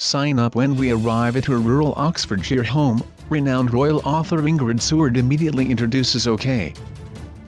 Sign up when we arrive at her rural Oxfordshire home. Renowned royal author Ingrid Seward immediately introduces OK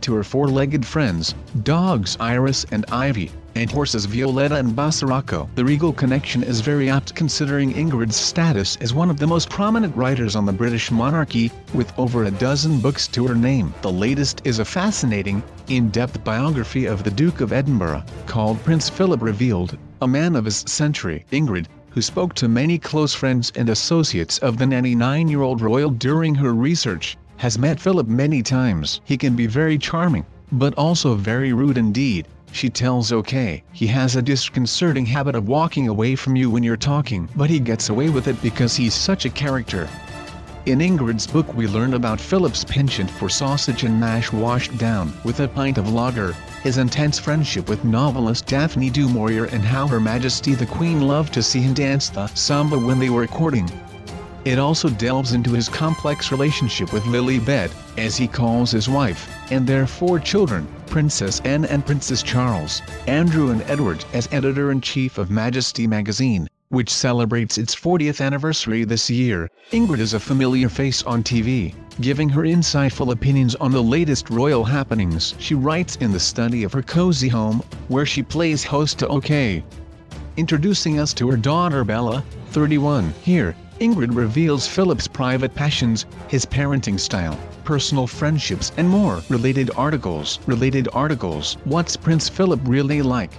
to her four-legged friends, dogs Iris and Ivy, and horses Violetta and Basaraco. The regal connection is very apt considering Ingrid's status as one of the most prominent writers on the British monarchy, with over a dozen books to her name. The latest is a fascinating, in-depth biography of the Duke of Edinburgh, called Prince Philip Revealed, a man of his century. Ingrid, who spoke to many close friends and associates of the 99-year-old royal during her research, has met Philip many times. He can be very charming, but also very rude indeed. She tells OK. He has a disconcerting habit of walking away from you when you're talking, but he gets away with it because he's such a character. In Ingrid's book we learn about Philip's penchant for sausage and mash washed down with a pint of lager, his intense friendship with novelist Daphne du Maurier, and how Her Majesty the Queen loved to see him dance the samba when they were courting. It also delves into his complex relationship with Lilibet, as he calls his wife, and their four children, Princess Anne and Princess Charles. Andrew and Edward. As editor-in-chief of Majesty magazine, which celebrates its 40th anniversary this year, Ingrid is a familiar face on TV, giving her insightful opinions on the latest royal happenings. She writes in the study of her cozy home, where she plays host to OK, introducing us to her daughter Bella, 31. Here, Ingrid reveals Philip's private passions, his parenting style, personal friendships and more. Related articles. What's Prince Philip really like?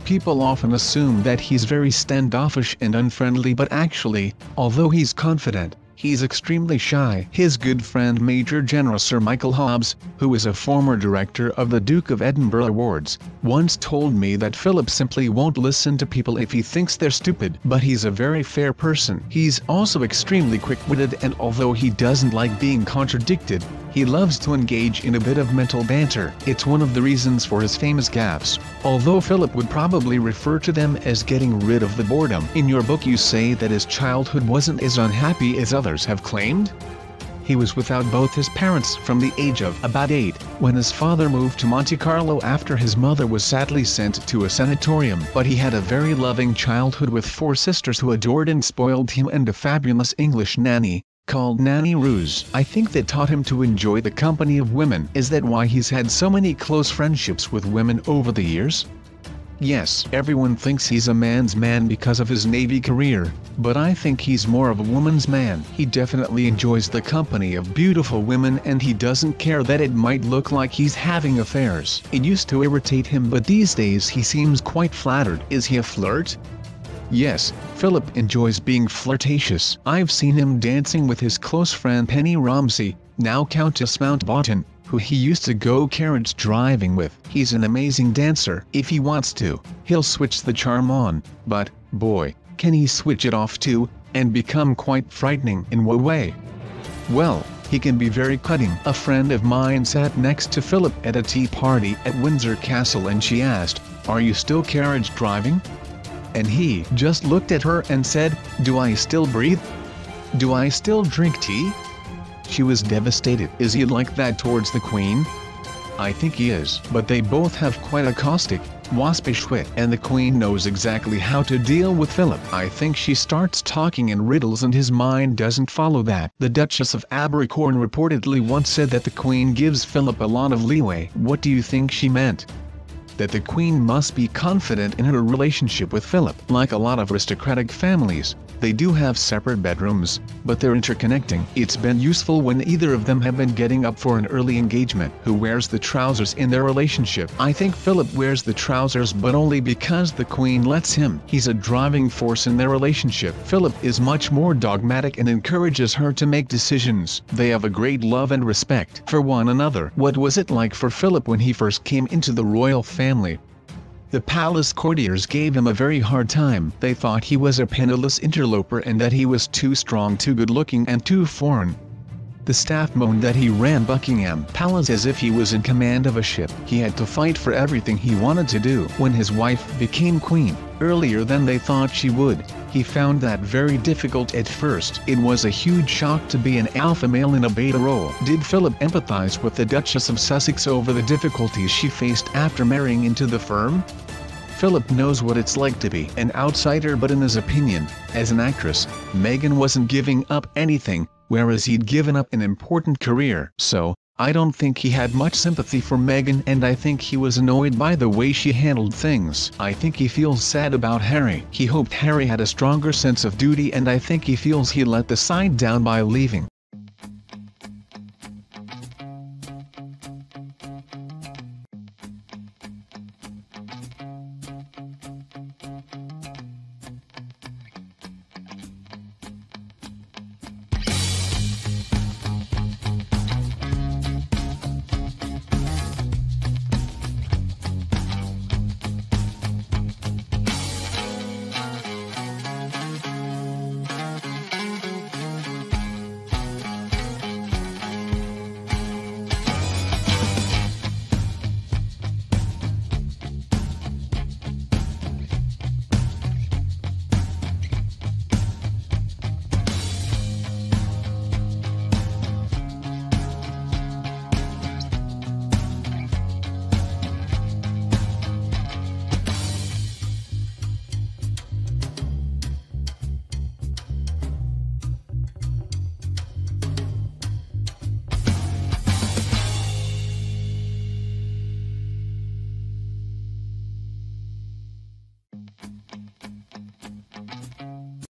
People often assume that he's very standoffish and unfriendly, but actually, although he's confident, he's extremely shy. His good friend Major General Sir Michael Hobbs, who is a former director of the Duke of Edinburgh Awards, once told me that Philip simply won't listen to people if he thinks they're stupid. But he's a very fair person. He's also extremely quick-witted, and although he doesn't like being contradicted, he loves to engage in a bit of mental banter. It's one of the reasons for his famous gaffes, although Philip would probably refer to them as getting rid of the boredom. In your book you say that his childhood wasn't as unhappy as others have claimed. He was without both his parents from the age of about 8, when his father moved to Monte Carlo after his mother was sadly sent to a sanatorium. But he had a very loving childhood with 4 sisters who adored and spoiled him, and a fabulous English nanny, called Nanny Ruse. I think that taught him to enjoy the company of women. Is that why he's had so many close friendships with women over the years? Yes, everyone thinks he's a man's man because of his Navy career, but I think he's more of a woman's man. He definitely enjoys the company of beautiful women, and he doesn't care that it might look like he's having affairs. It used to irritate him, but these days he seems quite flattered. Is he a flirt? Yes, Philip enjoys being flirtatious. I've seen him dancing with his close friend Penny Romsey, now Countess Mountbatten, who he used to go carriage driving with. He's an amazing dancer. If he wants to, he'll switch the charm on, but, boy, can he switch it off too, and become quite frightening. In what way? Well, he can be very cutting. A friend of mine sat next to Philip at a tea party at Windsor Castle, and she asked, "Are you still carriage driving?" And he just looked at her and said, "Do I still breathe? Do I still drink tea?" She was devastated. Is he like that towards the Queen? I think he is. But they both have quite a caustic, waspish wit, and the Queen knows exactly how to deal with Philip. I think she starts talking in riddles and his mind doesn't follow that. The Duchess of Abercorn reportedly once said that the Queen gives Philip a lot of leeway. What do you think she meant? That the Queen must be confident in her relationship with Philip. Like a lot of aristocratic families, they do have separate bedrooms, but they're interconnecting. It's been useful when either of them have been getting up for an early engagement. Who wears the trousers in their relationship? I think Philip wears the trousers, but only because the Queen lets him. He's a driving force in their relationship. Philip is much more dogmatic and encourages her to make decisions. They have a great love and respect for one another. What was it like for Philip when he first came into the royal family? The palace courtiers gave him a very hard time. They thought he was a penniless interloper and that he was too strong, too good-looking and too foreign. The staff moaned that he ran Buckingham Palace as if he was in command of a ship. He had to fight for everything he wanted to do. When his wife became queen, earlier than they thought she would, he found that very difficult at first. It was a huge shock to be an alpha male in a beta role. Did Philip empathize with the Duchess of Sussex over the difficulties she faced after marrying into the firm? Philip knows what it's like to be an outsider, but in his opinion, as an actress, Meghan wasn't giving up anything, whereas he'd given up an important career. So, I don't think he had much sympathy for Meghan, and I think he was annoyed by the way she handled things. I think he feels sad about Harry. He hoped Harry had a stronger sense of duty, and I think he feels he let the side down by leaving.